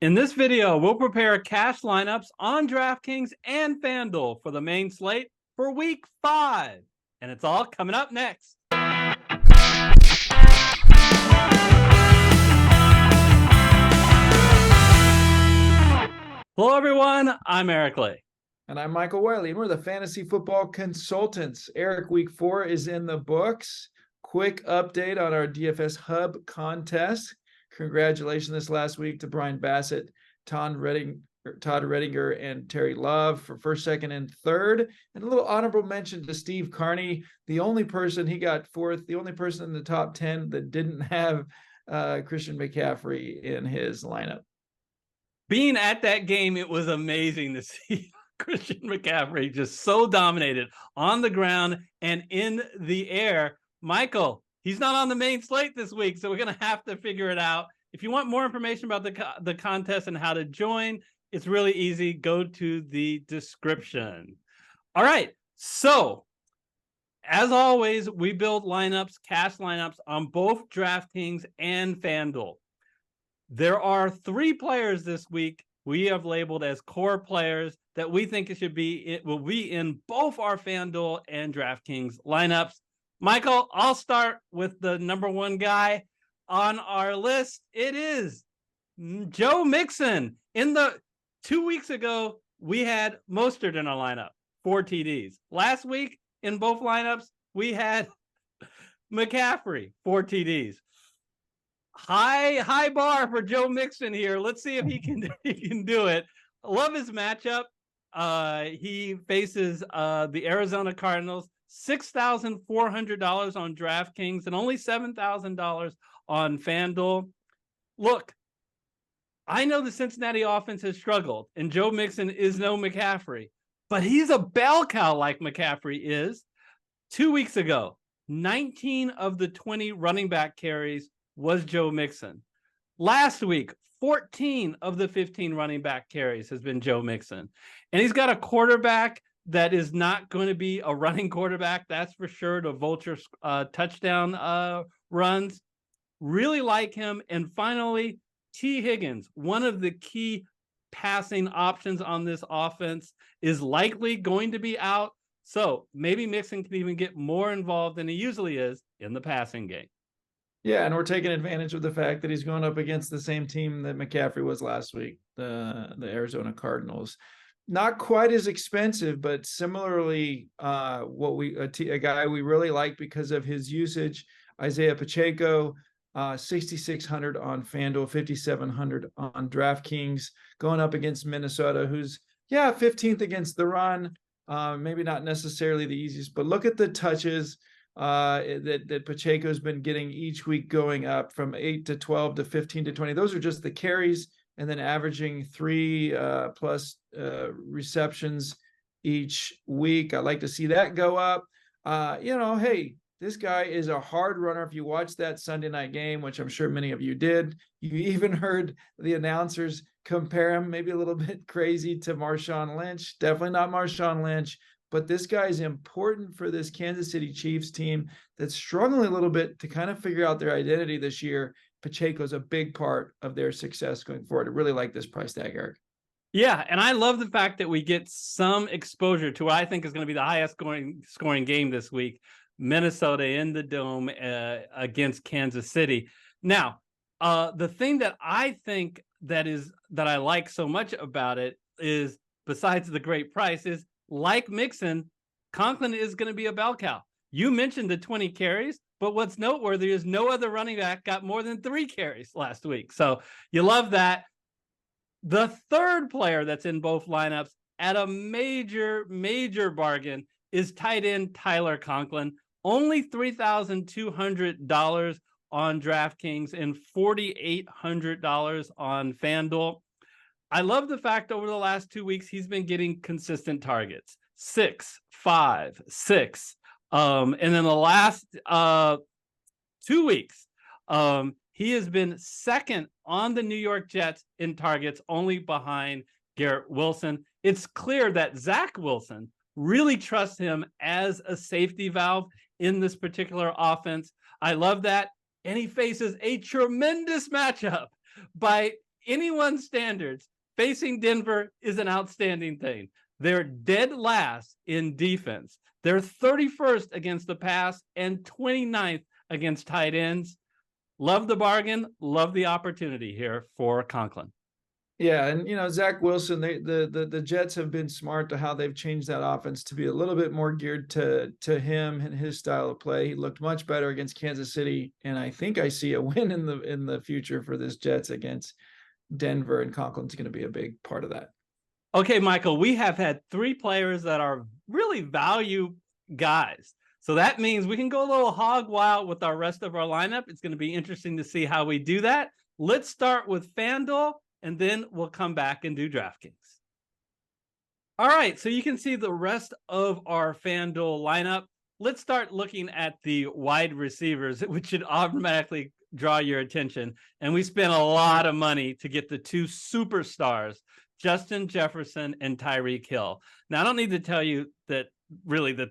In this video, we'll prepare cash lineups on DraftKings and FanDuel for the main slate for Week 5. And it's all coming up next. Hello, everyone. I'm Eric Lee. And I'm Michael Wiley, and we're the Fantasy Football Consultants. Eric, Week 4 is in the books. Quick update on our DFSHub contest. Congratulations this last week to Brian Bassett, Todd Redinger, and Terry Love for first, second, and third. And a little honorable mention to Steve Carney, the only person he got fourth, the only person in the top 10 that didn't have Christian McCaffrey in his lineup. Being at that game, it was amazing to see Christian McCaffrey just so dominated on the ground and in the air. Michael, he's not on the main slate this week, so we're going to have to figure it out. If you want more information about the contest and how to join, it's really easy. Go to the description. All right, so as always, we build lineups, cash lineups on both DraftKings and FanDuel. There are 3 players this week we have labeled as core players that we think will be in both our FanDuel and DraftKings lineups. Michael, I'll start with the number 1 guy on our list. It is Joe Mixon. 2 weeks ago, we had Mostert in our lineup, 4 TDs. Last week, in both lineups, we had McCaffrey, 4 TDs. High bar for Joe Mixon here. Let's see if he can do it. I love his matchup. He faces the Arizona Cardinals, $6,400 on DraftKings and only $7,000 on FanDuel. Look, I know the Cincinnati offense has struggled, and Joe Mixon is no McCaffrey, but he's a bell cow like McCaffrey is. 2 weeks ago, 19 of the 20 running back carries was Joe Mixon. Last week, 14 of the 15 running back carries has been Joe Mixon. And he's got a quarterback that is not going to be a running quarterback, that's for sure, to vulture touchdown runs. Really like him. And finally, T. Higgins, one of the key passing options on this offense, is likely going to be out. So maybe Mixon can even get more involved than he usually is in the passing game. Yeah, and we're taking advantage of the fact that he's going up against the same team that McCaffrey was last week, the Arizona Cardinals. Not quite as expensive, but similarly, a guy we really like because of his usage, Isaiah Pacheco, 6,600 on FanDuel, 5,700 on DraftKings, going up against Minnesota, who's 15th against the run. Maybe not necessarily the easiest, but look at the touches that Pacheco's been getting each week, going up from 8 to 12 to 15 to 20. Those are just the carries, and then averaging 3 plus receptions each week. I'd like to see that go up. Hey, this guy is a hard runner. If you watched that Sunday night game, which I'm sure many of you did, you even heard the announcers compare him maybe a little bit crazy to Marshawn Lynch. Definitely not Marshawn Lynch. But this guy is important for this Kansas City Chiefs team that's struggling a little bit to kind of figure out their identity this year. Pacheco's a big part of their success going forward. I really like this price tag, Eric. Yeah, and I love the fact that we get some exposure to what I think is going to be the highest scoring game this week, Minnesota in the Dome against Kansas City. Now, the thing that I think that I like so much about it is, besides the great price, is like Mixon, Conklin is going to be a bell cow. You mentioned the 20 carries, but what's noteworthy is no other running back got more than 3 carries last week. So you love that. The third player that's in both lineups at a major bargain is tight end Tyler Conklin. Only $3,200 on DraftKings and $4,800 on FanDuel. I love the fact over the last 2 weeks, he's been getting consistent targets, 6, 5, 6. And then the last 2 weeks, he has been second on the New York Jets in targets, only behind Garrett Wilson. It's clear that Zach Wilson really trusts him as a safety valve in this particular offense. I love that. And he faces a tremendous matchup by anyone's standards, facing Denver is an outstanding thing. They're dead last in defense. They're 31st against the pass and 29th against tight ends. Love the bargain. Love the opportunity here for Conklin. Yeah, and Zach Wilson, the Jets have been smart to how they've changed that offense to be a little bit more geared to him and his style of play. He looked much better against Kansas City, and I think I see a win in the future for this Jets against Denver, and Conklin's going to be a big part of that. Okay, Michael, we have had 3 players that are really value guys. So that means we can go a little hog wild with our rest of our lineup. It's going to be interesting to see how we do that. Let's start with FanDuel, and then we'll come back and do DraftKings. All right, so you can see the rest of our FanDuel lineup. Let's start looking at the wide receivers, which should automatically draw your attention. And we spent a lot of money to get the 2 superstars, Justin Jefferson and Tyreek Hill. Now, I don't need to tell you that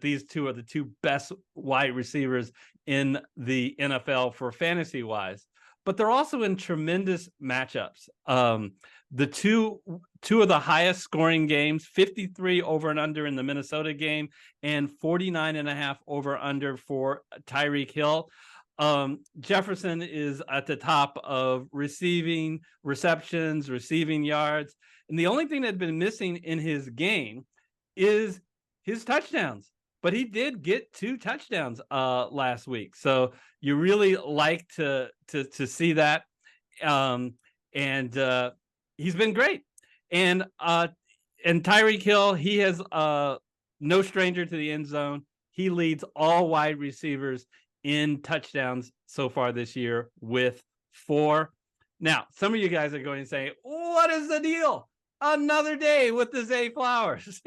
these 2 are the 2 best wide receivers in the NFL for fantasy-wise, but they're also in tremendous matchups. The two of the highest scoring games, 53 over and under in the Minnesota game and 49.5 over under for Tyreek Hill. Jefferson is at the top of receiving receptions, receiving yards. And the only thing that had been missing in his game is his touchdowns. But he did get 2 touchdowns last week. So you really like to see that. And he's been great. And Tyreek Hill, he has no stranger to the end zone. He leads all wide receivers in touchdowns so far this year with 4. Now, some of you guys are going to say, what is the deal? Another day with the Zay Flowers.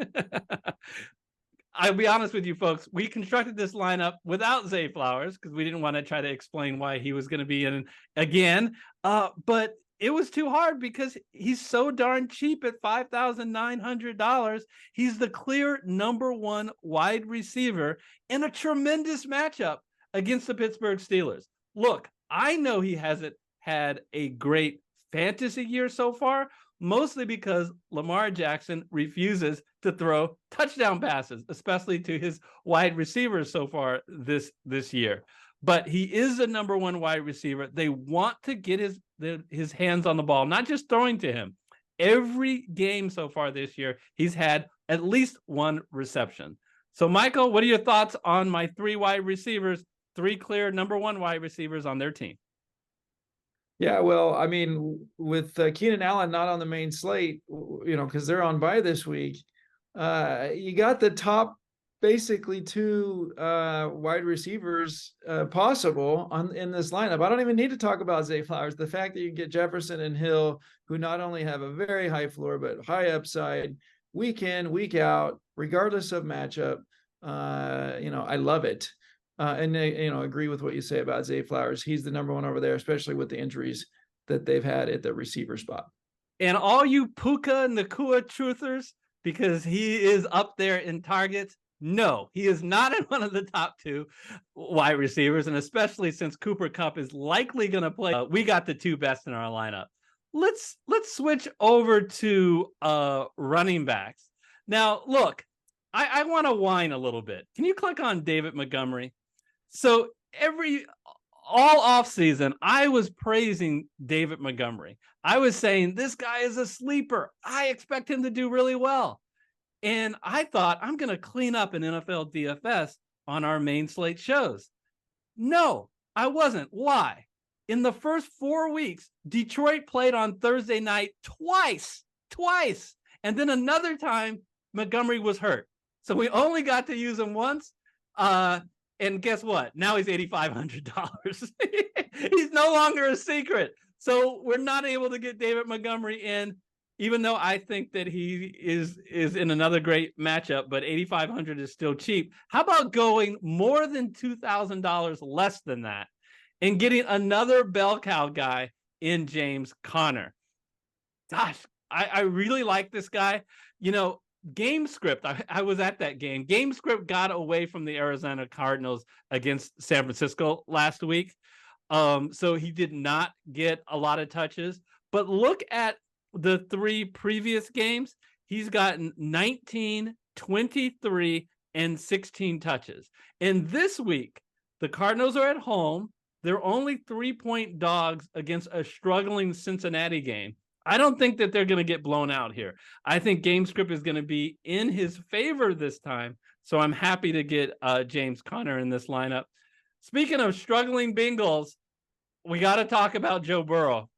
I'll be honest with you folks. We constructed this lineup without Zay Flowers because we didn't want to try to explain why he was going to be in again. But it was too hard because he's so darn cheap at $5,900. He's the clear number 1 wide receiver in a tremendous matchup against the Pittsburgh Steelers. Look, I know he hasn't had a great fantasy year so far, mostly because Lamar Jackson refuses to throw touchdown passes, especially to his wide receivers so far this year. But he is the number 1 wide receiver. They want to get his hands on the ball, not just throwing to him. Every game so far this year, he's had at least 1 reception. So, Michael, what are your thoughts on my 3 wide receivers, 3 clear number 1 wide receivers on their team? Yeah, well, I mean, with Keenan Allen not on the main slate, because they're on bye this week, you got the top basically 2 wide receivers possible in this lineup. I don't even need to talk about Zay Flowers. The fact that you get Jefferson and Hill, who not only have a very high floor, but high upside week in, week out, regardless of matchup, I love it. And agree with what you say about Zay Flowers. He's the number 1 over there, especially with the injuries that they've had at the receiver spot. And all you Puka Nacua truthers, because he is up there in targets, no, he is not in one of the top 2 wide receivers, and especially since Cooper Kupp is likely going to play, we got the 2 best in our lineup. Let's switch over to running backs. Now, look, I want to whine a little bit. Can you click on David Montgomery? So all offseason, I was praising David Montgomery. I was saying, this guy is a sleeper. I expect him to do really well. And I thought, I'm going to clean up an NFL DFS on our main slate shows. No, I wasn't. Why? In the first 4 weeks, Detroit played on Thursday night twice. And then another time, Montgomery was hurt. So we only got to use him once. And guess what? Now he's $8,500. He's no longer a secret. So we're not able to get David Montgomery in, even though I think that he is in another great matchup, but $8,500 is still cheap. How about going more than $2,000 less than that and getting another bell cow guy in James Conner? Gosh, I really like this guy. Game script, I was at that game. Game script got away from the Arizona Cardinals against San Francisco last week. So he did not get a lot of touches, But look at the 3 previous games. He's gotten 19, 23, and 16 touches. And this week, the Cardinals are at home. They're only 3-point dogs against a struggling Cincinnati game. I don't think that they're going to get blown out here. I think game script is going to be in his favor this time. So I'm happy to get James Conner in this lineup. Speaking of struggling Bengals, we got to talk about Joe Burrow.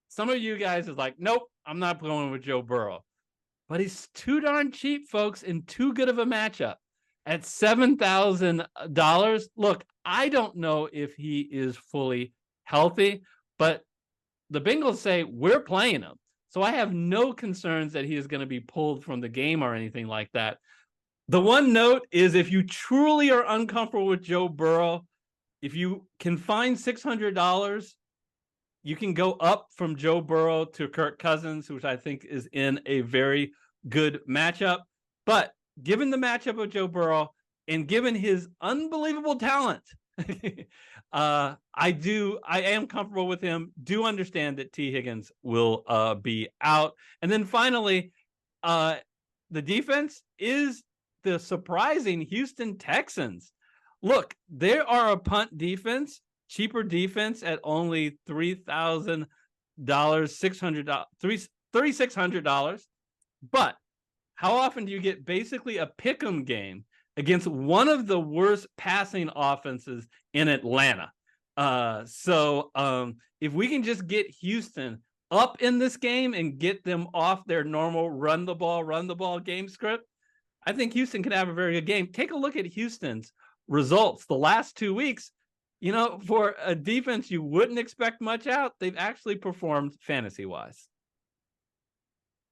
Some of you guys is like, nope, I'm not going with Joe Burrow. But he's too darn cheap, folks, and too good of a matchup. At $7,000, look, I don't know if he is fully healthy, but the Bengals say we're playing him. So I have no concerns that he is going to be pulled from the game or anything like that. The one note is if you truly are uncomfortable with Joe Burrow, if you can find $600, you can go up from Joe Burrow to Kirk Cousins, which I think is in a very good matchup. But given the matchup of Joe Burrow and given his unbelievable talent, I am comfortable with him. Do understand that T. Higgins will be out. And then finally, the defense is the surprising Houston Texans. Look, they are a punt defense, cheaper defense at only $3,000, $3,600. But how often do you get basically a pick'em game against one of the worst passing offenses in Atlanta? So if we can just get Houston up in this game and get them off their normal run the ball game script, I think Houston can have a very good game. Take a look at Houston's results the last 2 weeks. You know, for a defense you wouldn't expect much out, they've actually performed fantasy-wise.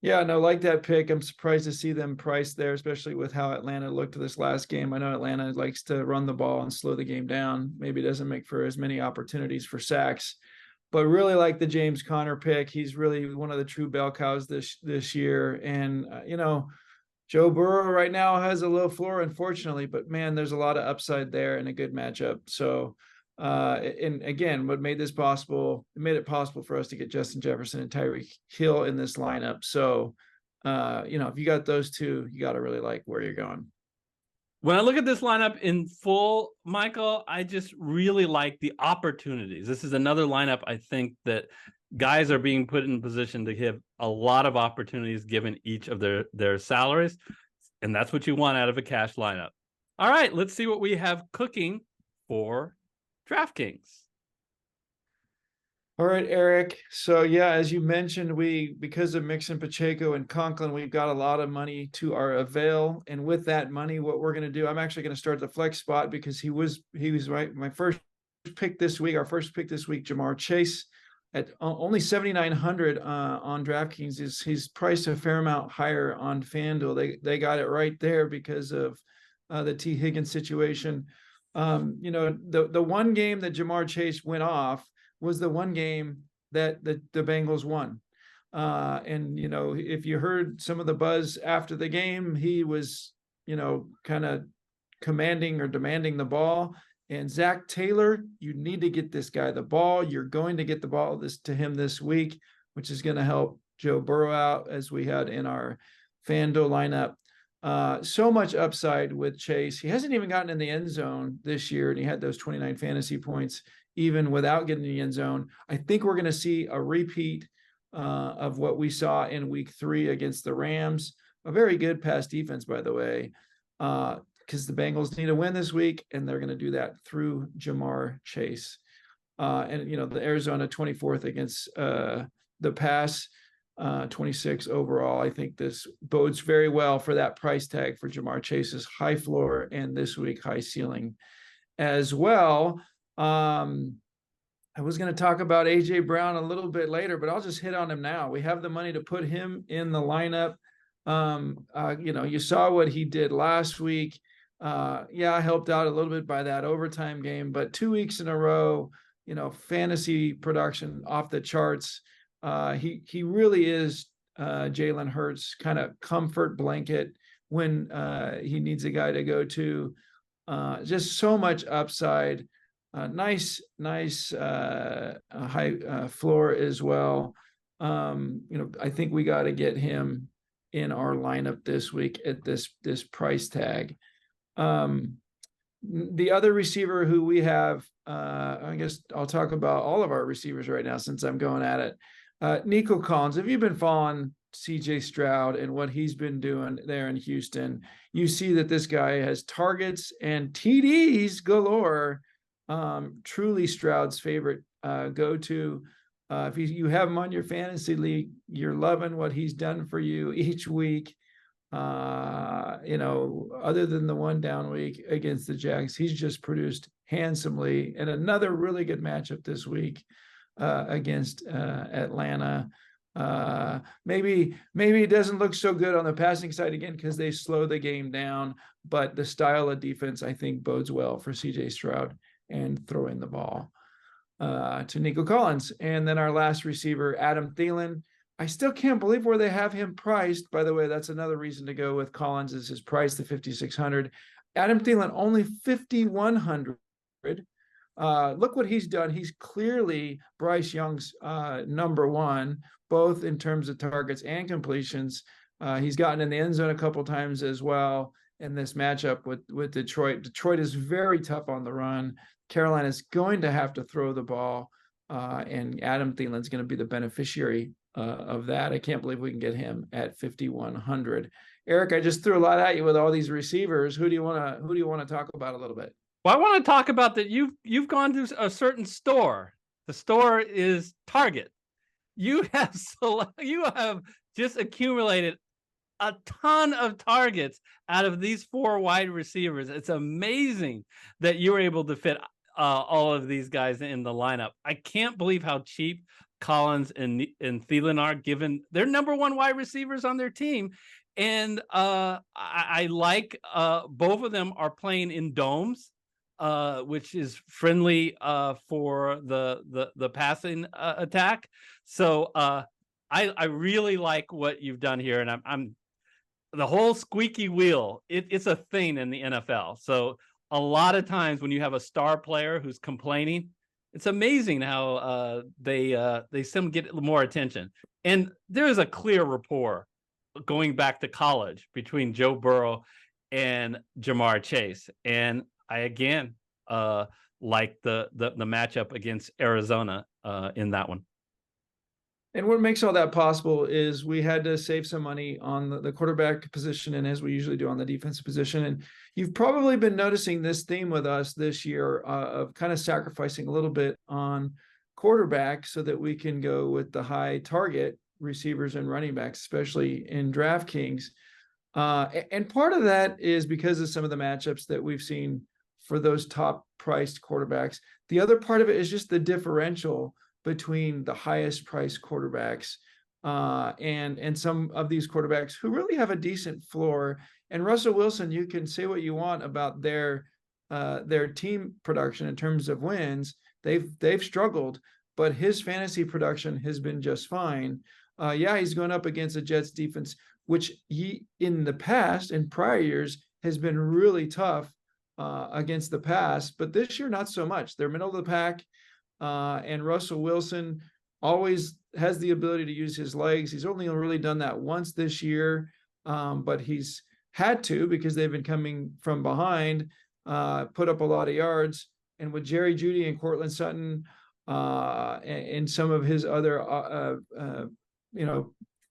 Yeah, no, like that pick. I'm surprised to see them priced there, especially with how Atlanta looked this last game. I know Atlanta likes to run the ball and slow the game down. Maybe doesn't make for as many opportunities for sacks, but really like the James Conner pick. He's really one of the true bell cows this year. And, Joe Burrow right now has a low floor, unfortunately, but man, there's a lot of upside there and a good matchup. So, and again, what made this possible, it made it possible for us to get Justin Jefferson and Tyreek Hill in this lineup. So, if you got those two, you got to really like where you're going. When I look at this lineup in full, Michael, I just really like the opportunities. This is another lineup I think that guys are being put in position to have a lot of opportunities given each of their salaries. And that's what you want out of a cash lineup. All right, let's see what we have cooking for DraftKings. All right, Eric. So yeah, as you mentioned, because of Mixon, Pacheco, and Conklin, we've got a lot of money to our avail. And with that money, what we're going to do, I'm actually going to start the flex spot because he was right. My first pick this week, Jamar Chase at only 7,900 on DraftKings. He's priced a fair amount higher on FanDuel. They got it right there because of the T. Higgins situation. The one game that Jamar Chase went off was the one game that the Bengals won. And if you heard some of the buzz after the game, he was, kind of commanding or demanding the ball. And Zach Taylor, you need to get this guy the ball. You're going to get the ball to him this week, which is going to help Joe Burrow out as we had in our FanDuel lineup. So much upside with Chase. He hasn't even gotten in the end zone this year, and he had those 29 fantasy points even without getting in the end zone. I think we're going to see a repeat of what we saw in week 3 against the Rams. A very good pass defense, by the way, because the Bengals need a win this week, and they're going to do that through Jamar Chase. And the Arizona 24th against the pass, 26 overall. I think this bodes very well for that price tag for Jamar Chase's high floor and this week high ceiling as well. I was going to talk about AJ Brown a little bit later, but I'll just hit on him now. We have the money to put him in the lineup. You saw what he did last week. I helped out a little bit by that overtime game, but 2 weeks in a row, fantasy production off the charts. He really is Jalen Hurts' kind of comfort blanket when he needs a guy to go to. Just so much upside. Nice high floor as well. I think we got to get him in our lineup this week at this price tag. The other receiver who we have, I guess I'll talk about all of our receivers right now since I'm going at it. Nico Collins, if you've been following CJ Stroud and what he's been doing there in Houston, you see that this guy has targets and TDs galore. Truly Stroud's favorite go-to. If you have him on your fantasy league, you're loving what he's done for you each week. Other than the one down week against the Jags, he's just produced handsomely. And another really good matchup this week against Atlanta. Maybe it doesn't look so good on the passing side again because they slow the game down, but the style of defense I think bodes well for CJ Stroud and throwing the ball to Nico Collins. And then our last receiver, Adam Thielen. I still can't believe where they have him priced. By the way, that's another reason to go with Collins is his price to 5,600. Adam Thielen only 5,100. Look what he's done. He's clearly Bryce Young's number one, both in terms of targets and completions. He's gotten in the end zone a couple times as well in this matchup with Detroit. Detroit is very tough on the run. Carolina is going to have to throw the ball, and Adam Thielen is going to be the beneficiary of that. I can't believe we can get him at 5,100. Eric, I just threw a lot at you with all these receivers. Who do you want to talk about a little bit? Well, I want to talk about that. You've gone to a certain store. The store is Target. You have just accumulated a ton of targets out of these four wide receivers. It's amazing that you were able to fit all of these guys in the lineup. I can't believe how cheap Collins and Thielen are, given they're number one wide receivers on their team. And I like both of them are playing in domes, which is friendly for the passing attack. So I really like what you've done here, and I'm the whole squeaky wheel. It's a thing in the NFL. So a lot of times when you have a star player who's complaining, it's amazing how they seem to get more attention. And there is a clear rapport going back to college between Joe Burrow and Jamar Chase. And I again like the matchup against Arizona in that one. And what makes all that possible is we had to save some money on the quarterback position, and as we usually do on the defensive position. And you've probably been noticing this theme with us this year of kind of sacrificing a little bit on quarterback so that we can go with the high target receivers and running backs, especially in DraftKings. And part of that is because of some of the matchups that we've seen for those top priced quarterbacks. The other part of it is just the differential between the highest priced quarterbacks and some of these quarterbacks who really have a decent floor. And Russell Wilson, you can say what you want about their team production in terms of wins. They've struggled, but his fantasy production has been just fine. He's going up against a Jets defense, which he in the past, in prior years, has been really tough against the pass, but this year not so much. They're middle of the pack. And Russell Wilson always has the ability to use his legs. He's only really done that once this year, but he's had to because they've been coming from behind, put up a lot of yards. And with Jerry Jeudy and Cortland Sutton and some of his other,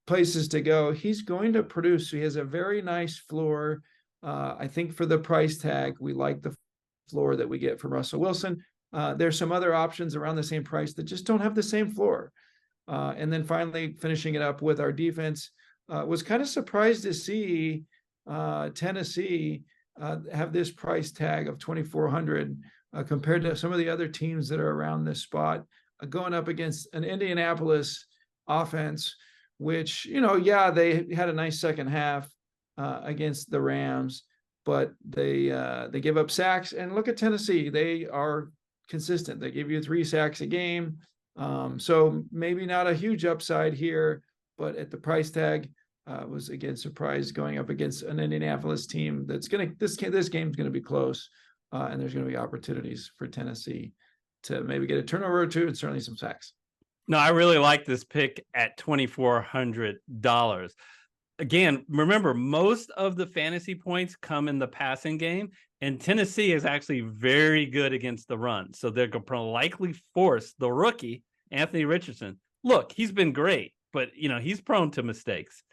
places to go, he's going to produce. So he has a very nice floor. I think for the price tag, we like the floor that we get from Russell Wilson. There's some other options around the same price that just don't have the same floor. And then finally finishing it up with our defense, was kind of surprised to see Tennessee have this price tag of 2,400 compared to some of the other teams that are around this spot, going up against an Indianapolis offense, which, they had a nice second half against the Rams, but they give up sacks. And look at Tennessee. They are consistent. They give you 3 sacks a game. So maybe not a huge upside here, but at the price tag, was again surprised going up against an Indianapolis team that's this game's going to be close, and there's going to be opportunities for Tennessee to maybe get a turnover or two and certainly some sacks. No, I really like this pick at $2,400. Again, remember, most of the fantasy points come in the passing game, and Tennessee is actually very good against the run. So they're going to likely force the rookie, Anthony Richardson. Look, he's been great, but he's prone to mistakes.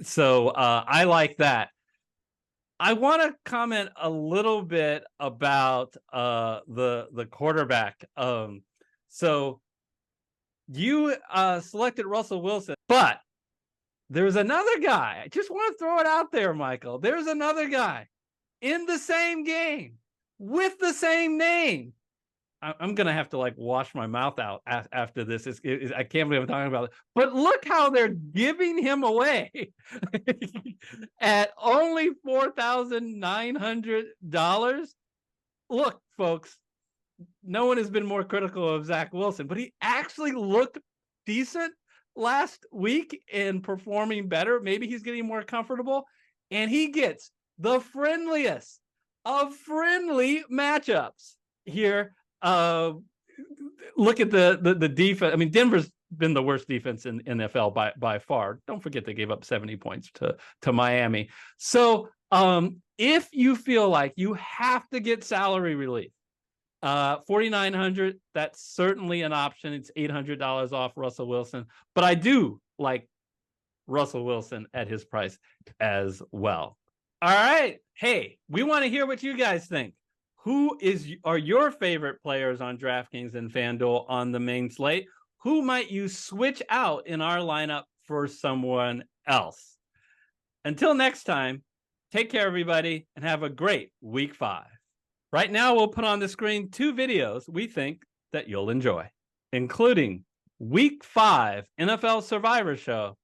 So I like that. I want to comment a little bit about the quarterback. So you selected Russell Wilson, but there's another guy. I just want to throw it out there, Michael. There's another guy in the same game with the same name. I'm going to have to wash my mouth out after this. I can't believe I'm talking about it. But look how they're giving him away at only $4,900. Look, folks, no one has been more critical of Zach Wilson, but he actually looked decent last week in performing better. Maybe he's getting more comfortable, and he gets the friendliest of friendly matchups here. Look at the defense. I mean, Denver's been the worst defense in NFL by far. Don't forget they gave up 70 points to Miami. So if you feel like you have to get salary relief, $4,900, that's certainly an option. It's $800 off Russell Wilson, but I do like Russell Wilson at his price as well. All right. Hey, we want to hear what you guys think. Who are your favorite players on DraftKings and FanDuel on the main slate? Who might you switch out in our lineup for someone else? Until next time, take care, everybody, and have a great week 5. Right now, we'll put on the screen 2 videos we think that you'll enjoy, including Week 5 NFL Survivor Show